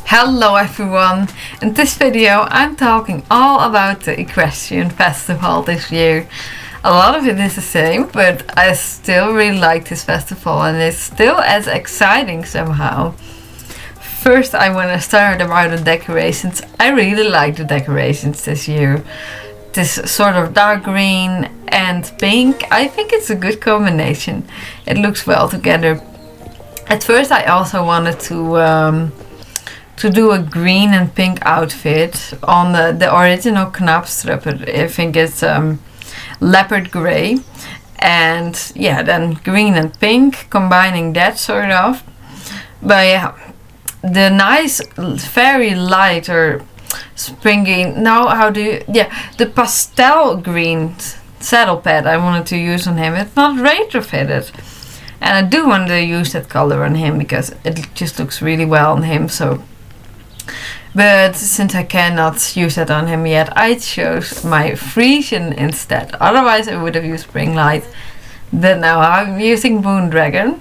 Hello everyone! In this video I'm talking all about the Equestrian festival this year. A lot of it is the same, but I still really like this festival and it's still as exciting somehow. First I want to start about the decorations. I really like the decorations this year. This sort of dark green and pink, I think it's a good combination. It looks well together. At first I also wanted to do a green and pink outfit on the original Knapstrup. I think it's leopard gray, and yeah, then green and pink, combining that sort of. But yeah, the nice, very light or springy, the pastel green saddle pad I wanted to use on him. It's not retrofitted, and I do want to use that color on him because it just looks really well on him. But since I cannot use that on him yet, I chose my Frisian instead. Otherwise I would have used Springlight, but now I'm using Moondragon.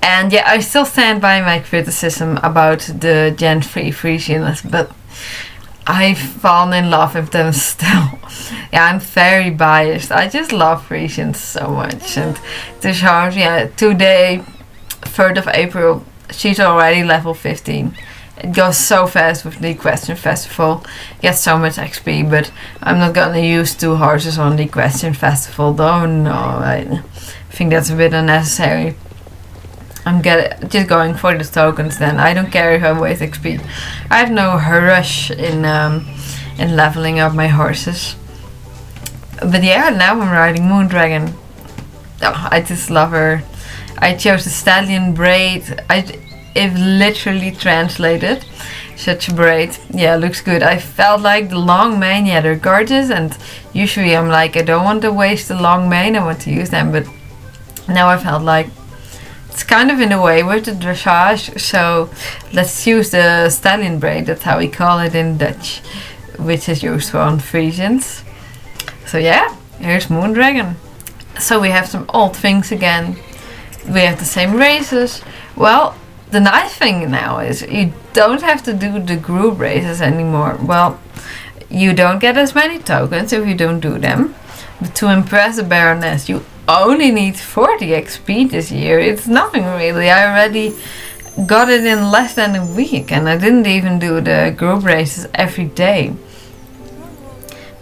And yeah, I still stand by my criticism about the Gen 3 Frisians, but I've fallen in love with them still. Yeah, I'm very biased. I just love Frisians so much. And this horse, yeah, today, 3rd of April, she's already level 15. It goes so fast with the Equestrian Festival. Gets so much XP, but I'm not gonna use 2 horses on the Equestrian Festival though. No, I think that's a bit unnecessary. I'm just going for the tokens then. I don't care if I waste XP. I have no rush in leveling up my horses. But yeah, now I'm riding Moondragon. Oh, I just love her. I chose the stallion braid. If literally translated, such a braid. Yeah, looks good. I felt like the long mane, yeah, they're gorgeous, and usually I'm like, I don't want to waste the long mane, I want to use them, but now I felt like it's kind of in a way with the dressage, so let's use the stallion braid. That's how we call it in Dutch, which is used on Frisians. So yeah, here's Moondragon. So we have some old things again. We have the same races. Well, the nice thing now is you don't have to do the group races anymore. Well, you don't get as many tokens if you don't do them. But to impress the Baroness, you only need 40 XP this year. It's nothing really. I already got it in less than a week, and I didn't even do the group races every day.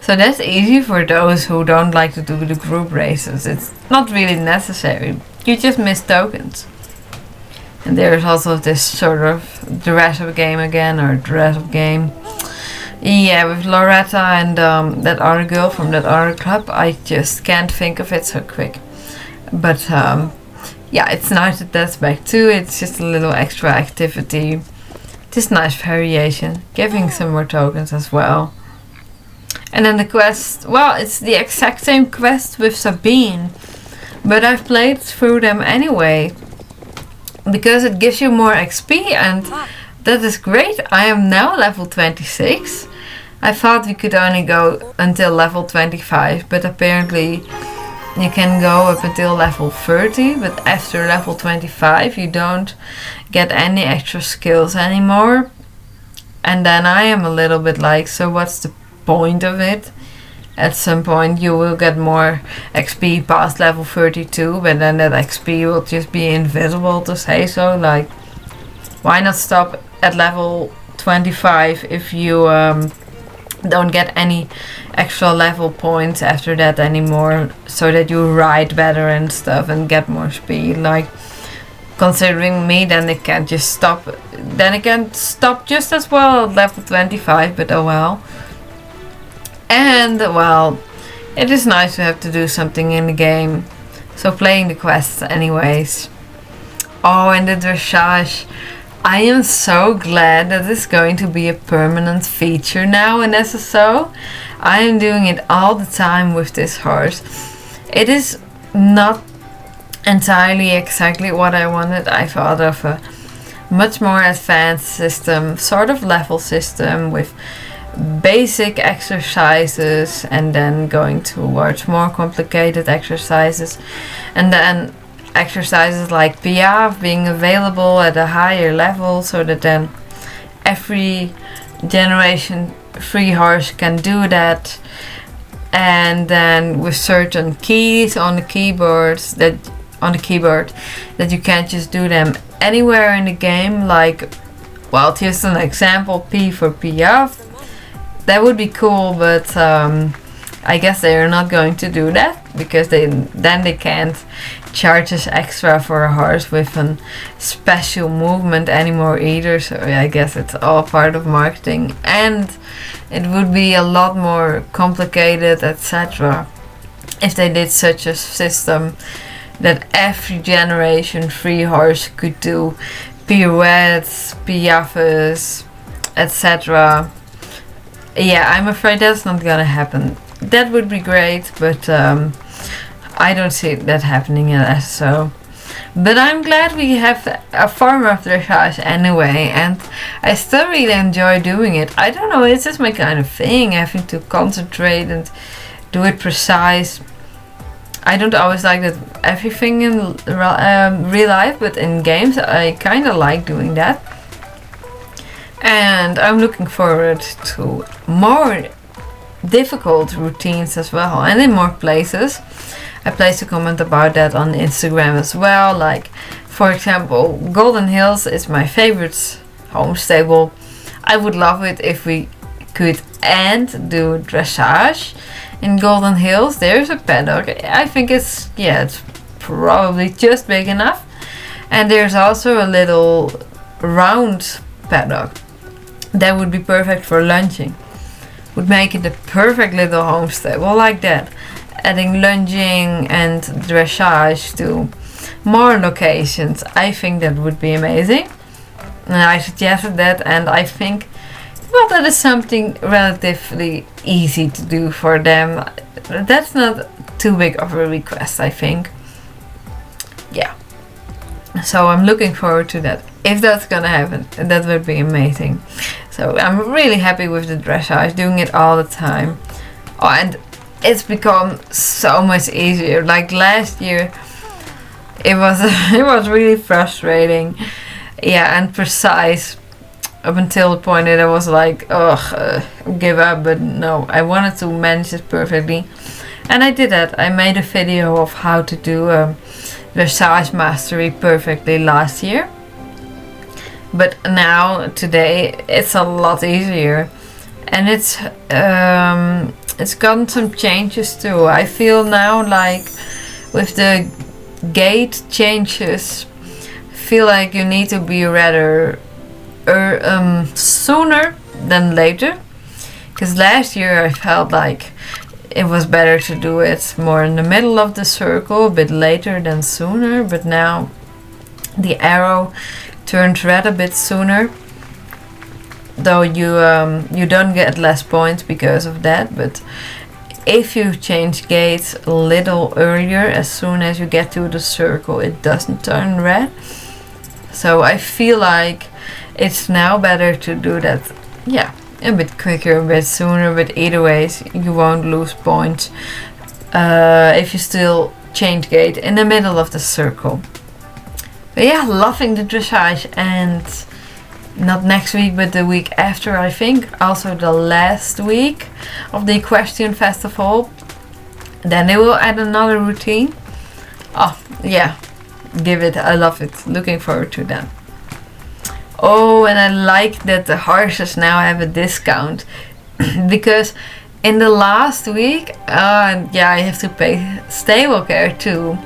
So that's easy for those who don't like to do the group races. It's not really necessary. You just miss tokens. And there's also this sort of dress-up game again, or dress-up game. Yeah, with Loretta and that other girl from that other club. I just can't think of it so quick. But yeah, it's nice that that's back too. It's just a little extra activity. Just nice variation. Giving some more tokens as well. And then the quest, well, it's the exact same quest with Sabine. But I've played through them anyway, because it gives you more XP, and that is great. I am now level 26. I thought we could only go until level 25, but apparently you can go up until level 30, but after level 25 you don't get any extra skills anymore. And then I am a little bit like, so what's the point of it? At some point you will get more XP past level 32, but then that XP will just be invisible, to say so. Like, why not stop at level 25 if you don't get any extra level points after that anymore, so that you ride better and stuff and get more speed. Like, considering me, then it can just stop. Then it can stop just as well at level 25, but oh well. And well, it is nice to have to do something in the game, so playing the quests anyways. Oh, and the dressage, I am so glad that it's going to be a permanent feature now in SSO. I am doing it all the time with this horse. It is not entirely exactly what I wanted. I thought of a much more advanced system, sort of level system with basic exercises and then going towards more complicated exercises, and then exercises like Piaf being available at a higher level, so that then every generation 3 horse can do that, and then with certain keys on the keyboards that you can't just do them anywhere in the game, like, well, just an example, P for Piaf. That would be cool, but I guess they are not going to do that, because then they can't charge us extra for a horse with a special movement anymore either. So yeah, I guess it's all part of marketing, and it would be a lot more complicated, etc., if they did such a system that every generation 3 horse could do pirouettes, piafes, etc. Yeah, I'm afraid that's not gonna happen. That would be great, but I don't see that happening in SSO. But I'm glad we have a form of dressage anyway, and I still really enjoy doing it. I don't know, it's just my kind of thing, having to concentrate and do it precise. I don't always like that everything in real life, but in games I kind of like doing that. And I'm looking forward to more difficult routines as well, and in more places. I placed a comment about that on Instagram as well. Like, for example, Golden Hills is my favorite home stable. I would love it if we could do dressage in Golden Hills. There's a paddock. I think it's probably just big enough. And there's also a little round paddock that would be perfect for lunging. Would make it the perfect little home stable like that. Adding lunging and dressage to more locations. I think that would be amazing. And I suggested that, and I think, well, that is something relatively easy to do for them. That's not too big of a request, I think. Yeah. So I'm looking forward to that. If that's gonna happen, that would be amazing. So I'm really happy with the dressage, doing it all the time. Oh, and it's become so much easier. Like last year, it was really frustrating. Yeah, and precise up until the point that I was like, give up. But no, I wanted to manage it perfectly, and I did that. I made a video of how to do dressage mastery perfectly last year. But now, today, it's a lot easier, and it's gotten some changes too. I feel now like with the gate changes, feel like you need to be rather sooner than later. Because last year I felt like it was better to do it more in the middle of the circle, a bit later than sooner. But now the arrow turns red a bit sooner, though you don't get less points because of that. But if you change gates a little earlier, as soon as you get to the circle, it doesn't turn red. So I feel like it's now better to do that, a bit quicker, a bit sooner. But either ways, you won't lose points if you still change gate in the middle of the circle. But yeah, loving the dressage, and not next week, but the week after, I think. Also the last week of the Equestrian Festival. Then they will add another routine. Oh, yeah. Give it. I love it. Looking forward to that. Oh, and I like that the horses now have a discount. Because in the last week, I have to pay stable care too.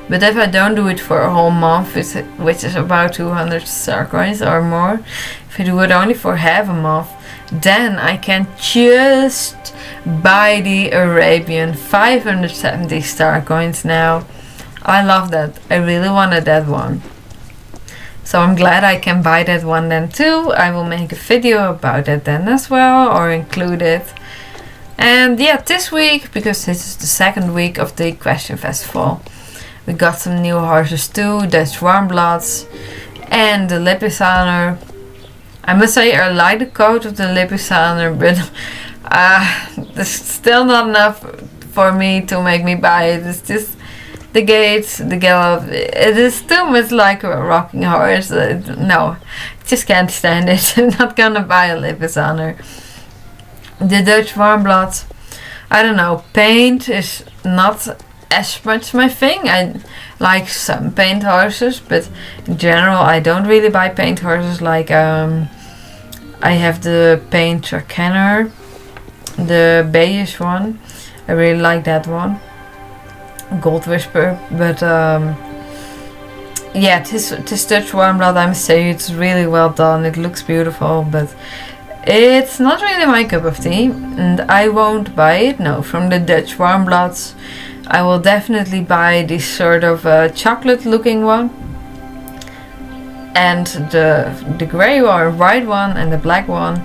But if I don't do it for a whole month, which is about 200 star coins or more, if I do it only for half a month, then I can just buy the Arabian 570 star coins now. I love that. I really wanted that one. So I'm glad I can buy that one then too. I will make a video about that then as well, or include it. And yeah, this week, because this is the second week of the Equestrian Festival, we got some new horses too, Dutch Warmbloods and the Lipizzaner. I must say I like the coat of the Lipizzaner, but there's still not enough for me to make me buy it. It's just the gait, the gallop. It is too much like a rocking horse. No, just can't stand it. I'm not gonna buy a Lipizzaner. The Dutch Warmblood, I don't know, paint is not as much my thing. I like some paint horses, but in general I don't really buy paint horses. Like I have the paint Kenner, the beige one. I really like that one, Gold Whisper. But yeah, this Dutch Warmblood, I must say, it's really well done. It looks beautiful, but it's not really my cup of tea, and I won't buy it. No, from the Dutch Warmbloods, I will definitely buy this sort of chocolate looking one, and the grey or white one, and the black one,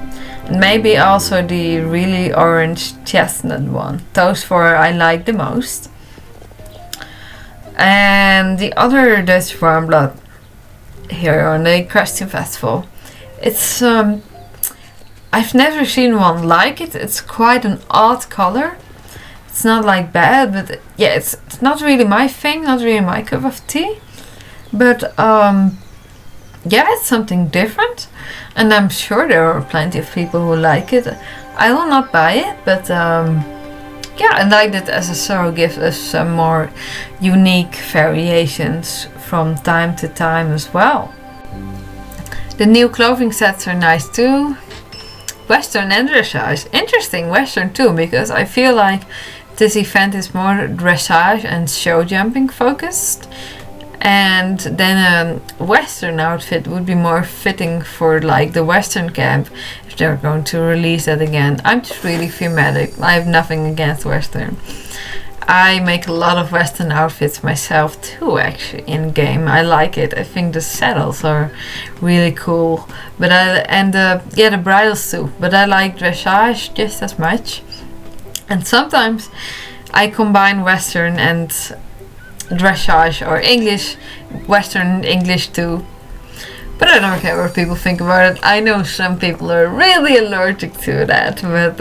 and maybe also the really orange chestnut one. Those four I like the most. And the other Dutch Warmblood here on the Equestrian Festival, it's I've never seen one like it. It's quite an odd color. It's not like bad, but yeah, it's not really my thing, not really my cup of tea. But yeah, it's something different, and I'm sure there are plenty of people who like it. I will not buy it, but yeah, I like that SSO gives us some more unique variations from time to time as well. The new clothing sets are nice too. Western and dressage. Interesting Western too, because I feel like this event is more dressage and show jumping focused, and then a Western outfit would be more fitting for like the Western camp if they're going to release that again. I'm just really thematic. I have nothing against Western. I make a lot of Western outfits myself too, actually, in game. I like it. I think the saddles are really cool. But the bridles too. But I like dressage just as much. And sometimes I combine Western and dressage, or English, Western and English too. But I don't care what people think about it. I know some people are really allergic to that, but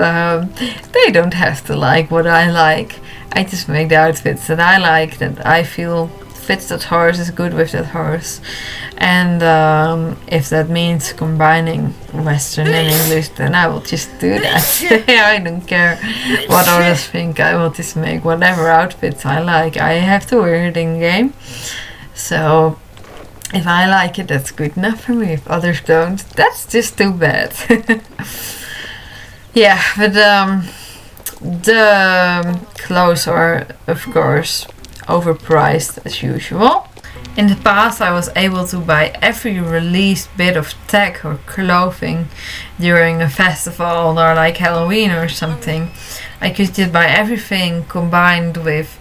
they don't have to like what I like. I just make the outfits that I like, that I feel fits that horse, is good with that horse. And if that means combining Western and English, then I will just do that. I don't care what others think. I will just make whatever outfits I like. I have to wear it in game. So if I like it, that's good enough for me. If others don't, that's just too bad. Yeah, but the clothes are, of course, overpriced as usual. In the past, I was able to buy every released bit of tech or clothing during a festival or like Halloween or something. I could just buy everything combined with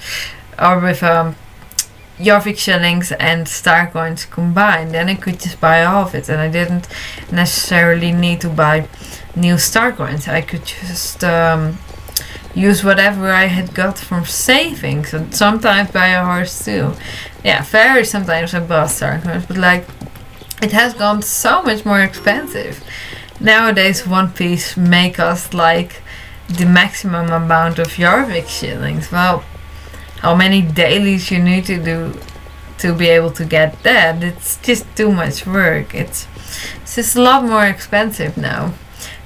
Jorvik shillings and star coins combined. Then I could just buy all of it, and I didn't necessarily need to buy new star coins. I could just use whatever I had got from savings, and sometimes buy a horse too. Yeah, very sometimes I bought star coins, but like it has gone so much more expensive. Nowadays one piece may cost like the maximum amount of Jorvik shillings. Well, how many dailies you need to do to be able to get that? It's just too much work. It's just a lot more expensive now.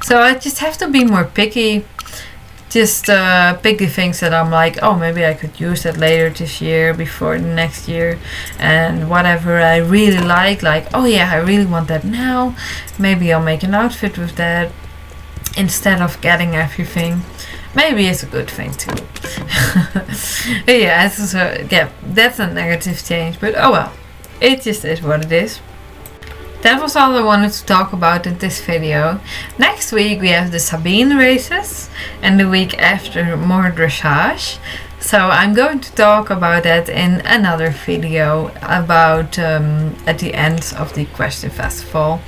So I just have to be more picky. Just pick the things that I'm like, oh, maybe I could use that later this year, before the next year. And whatever I really like, oh yeah, I really want that now. Maybe I'll make an outfit with that instead of getting everything. Maybe it's a good thing too. Yeah, that's a negative change, but oh well, it just is what it is. That was all I wanted to talk about in this video. Next week we have the Sabine races, and the week after more dressage. So I'm going to talk about that in another video about at the end of the Equestrian Festival.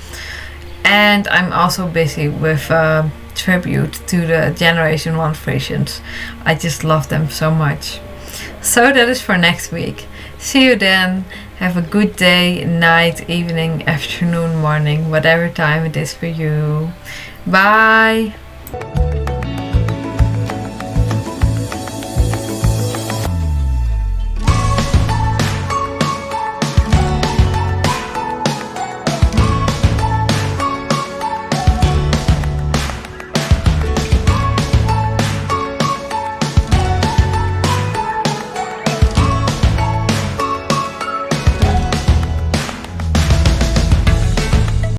And I'm also busy with tribute to the Generation 1 Frisians. I just love them so much. So that is for next week. See you then. Have a good day, night, evening, afternoon, morning, whatever time it is for you. Bye.